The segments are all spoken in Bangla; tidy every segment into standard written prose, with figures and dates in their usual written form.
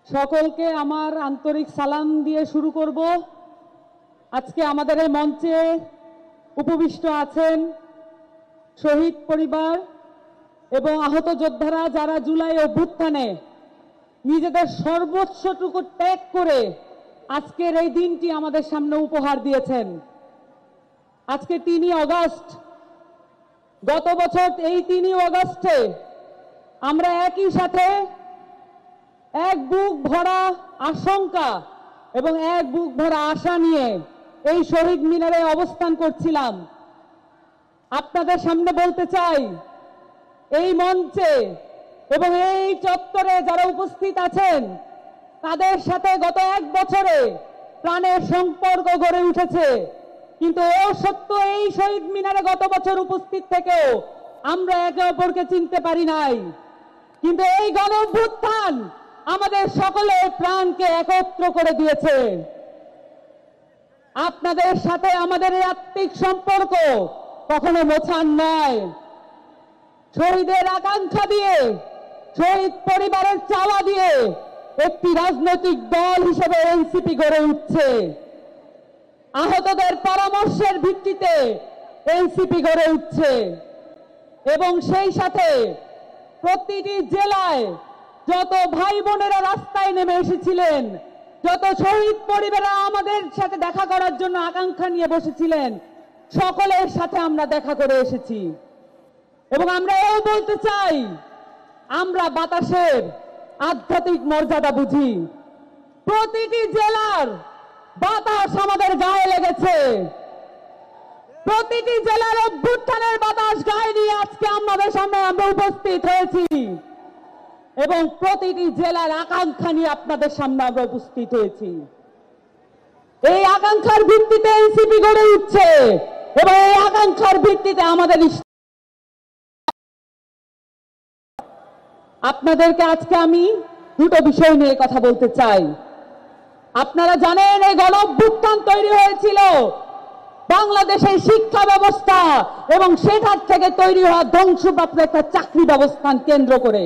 সকলকে আমার আন্তরিক সালাম দিয়ে শুরু করব। আজকে আমাদের এই মঞ্চে উপবিষ্ট আছেন শহীদ পরিবার এবং আহত যোদ্ধারা, যারা জুলাই অভ্যুত্থানে নিজেদের সর্বোচ্চটুকু ত্যাগ করে আজকের এই দিনটি আমাদের সামনে উপহার দিয়েছেন। আজকে 3 আগস্ট, গত বছর এই 3 আগস্টে আমরা একই সাথে এক বুক ভরা আশঙ্কা এবং এক বুক ভরা আশা নিয়ে এই শহীদ মিনারে অবস্থান করছিলাম। আপনাদের সামনে বলতে চাই, এই মঞ্চে এবং এই চত্বরে যারা উপস্থিত আছেন তাদের সাথে গত 1 বছরে প্রাণের সম্পর্ক গড়ে উঠেছে, কিন্তু ও সত্য এই শহীদ মিনারে গত বছর উপস্থিত থেকেও আমরা একে অপরকে চিনতে পারি নাই। কিন্তু এই গণ অভ্যুত্থান আমাদের সকলের প্রাণকে একত্র করে দিয়েছে। আপনাদের সাথে আমাদের এই আত্মিক সম্পর্ক কখনো মোছার নয়। শহীদের আকাঙ্ক্ষা দিয়ে, শহীদ পরিবারের চাওয়া দিয়ে একটি রাজনৈতিক দল হিসেবে এনসিপি গড়ে উঠছে। আহতদের পরামর্শের ভিত্তিতে এনসিপি গড়ে উঠছে এবং সেই সাথে প্রতিটি জেলায় যত ভাই বোনেরা রাস্তায় নেমে এসেছিলেন, যত শহীদ পরিবাররা আমাদের সাথে দেখা করার জন্য আকাঙ্ক্ষা নিয়ে বসেছিলেন, সকলের সাথে আমরা দেখা করে এসেছি। এবং আমরা এও বলতে চাই, আমরা বাতাসের আধ্যাত্মিক মর্যাদা বুঝি। প্রতিটি জেলার বাতাস আমাদের গায়ে লেগেছে, প্রতিটি জেলার অভ্যুত্থানের বাতাস গায়ে নিয়ে আজকে আমাদের সামনে আমরা উপস্থিত হয়েছি এবং প্রতিটি জেলার আকাঙ্ক্ষা নিয়ে আপনাদের সামনে আমরা উপস্থিত হয়েছি। এই আকাঙ্ক্ষার ভিত্তিতে এনসিপি গড়ে উঠছে এবং এই আকাঙ্ক্ষার ভিত্তিতে আমাদের আপনাদেরকে আজকে আমি 2টো বিষয় নিয়ে কথা বলতে চাই। আপনারা জানেন, এই গণ অভ্যুত্থান তৈরি হয়েছিল বাংলাদেশের শিক্ষা ব্যবস্থা এবং সেটার থেকে তৈরি হওয়া ধ্বংসপ্রাপ্ত একটা চাকরি ব্যবস্থান কেন্দ্র করে।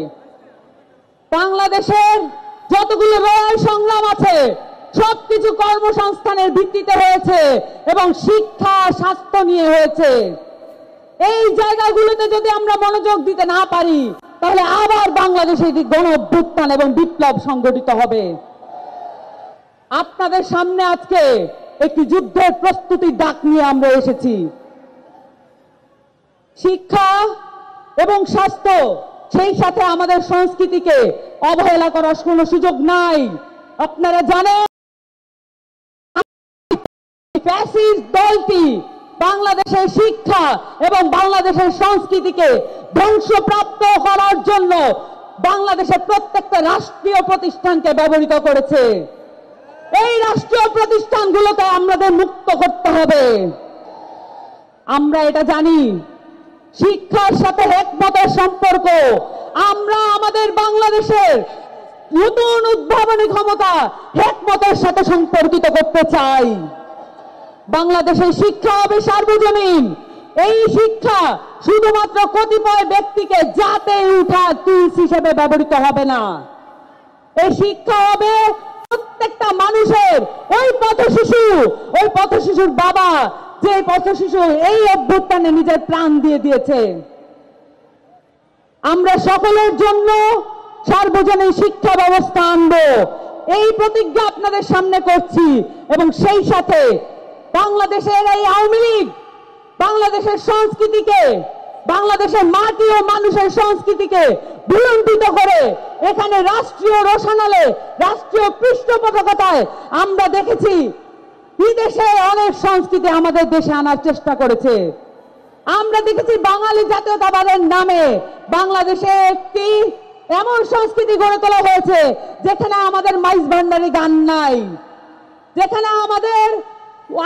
বাংলাদেশের যতগুলো লড়াই সংগ্রাম আছে সবকিছু কর্মসংস্থানের ভিত্তিতে হয়েছে এবং শিক্ষা স্বাস্থ্য নিয়ে হয়েছে। এই জায়গাগুলোতে যদি আমরা মনোযোগ দিতে না পারি তাহলে আবার বাংলাদেশে গণ অভ্যুত্থান এবং বিপ্লব সংগঠিত হবে। আপনাদের সামনে আজকে একটি যুদ্ধের প্রস্তুতির ডাক নিয়ে আমরা এসেছি। শিক্ষা এবং স্বাস্থ্য, সেই সাথে আমাদের সংস্কৃতিকে অবহেলা করার কোনো সুযোগ নাই। আপনারা জানেন, ফ্যাসিস্ট দলটি বাংলাদেশের শিক্ষা এবং বাংলাদেশের সংস্কৃতিকে ধ্বংসপ্রাপ্ত করার জন্য বাংলাদেশের প্রত্যেকটা রাষ্ট্রীয় প্রতিষ্ঠানকে ব্যবহৃত করেছে। এই রাষ্ট্রীয় প্রতিষ্ঠানগুলোকে আমাদের মুক্ত করতে হবে। আমরা এটা জানি, শিক্ষার সাথে একমতের সম্পর্ক। আমরা আমাদের বাংলাদেশের নতুন উদ্ভাবনী ক্ষমতা একমতের সাথে সম্পর্কিত করতে চাই। বাংলাদেশের শিক্ষা হবে সার্বজনীন। এই শিক্ষা শুধুমাত্র কতিপয় ব্যক্তিকে জাতে উঠা টুলস হিসেবে ব্যবহৃত হবে না। এই শিক্ষা হবে প্রত্যেকটা মানুষের। ওই পথশিশুর বাবা, যে পথশিশু এই অভ্যুত্থানে নিজের প্রাণ দিয়ে দিয়েছে। আমরা সকলের জন্য সার্বজনীন শিক্ষা ব্যবস্থা আনবো, এই প্রতিজ্ঞা আপনাদের সামনে করছি। এবং সেই সাথে বাংলাদেশের এই আওয়ামী লীগ বাংলাদেশের সংস্কৃতিকে, বাংলাদেশের মাটি ও মানুষের সংস্কৃতিকে ভুলুণ্ঠিত করে এখানে রাষ্ট্রীয় রোশনালে, রাষ্ট্রীয় পৃষ্ঠপোষকতায় আমরা দেখেছি বিদেশে অনেক সংস্কৃতি আমাদের দেশে আনার চেষ্টা করেছে। আমরা দেখেছি বাঙালি জাতীয়তাবাদের নামে বাংলাদেশে একটি এমন সংস্কৃতি গড়ে তোলা হয়েছে যেখানে আমাদের মাইজ ভান্ডারি গান নাই, যেখানে আমাদের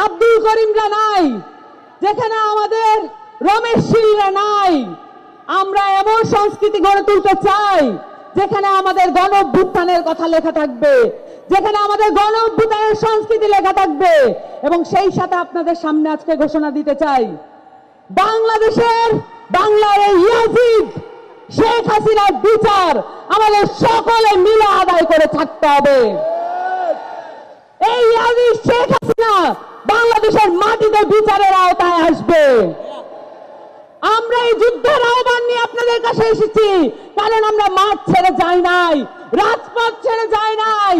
আব্দুল করিমরা নাই, যেখানে আমাদের রমেশ শীলরা নাই। আমরা এমন সংস্কৃতি গড়ে তুলতে চাই যেখানে আমাদের গণ অভ্যুত্থানের কথা লেখা থাকবে, যেখানে আমাদের গণ অভ্যুত্থানের সংস্কৃতি লেখা থাকবে। এবং সেই সাথে আপনাদের সামনে আজকে ঘোষণা দিতে চাই, বাংলার এই ইয়াজিদ শেখ হাসিনার বিচার আমাদের সকলে মিলে আদায় করে থাকতে হবে। এই আজ শেখ হাসিনা বাংলাদেশের মাটিতে বিচারের আওতায় আসবে। আমরা এই যুদ্ধের আহ্বান নিয়ে আপনাদের কাছে এসেছি, কারণ আমরা মাঠ ছেড়ে যাই নাই, রাজপথ ছেড়ে যাই নাই।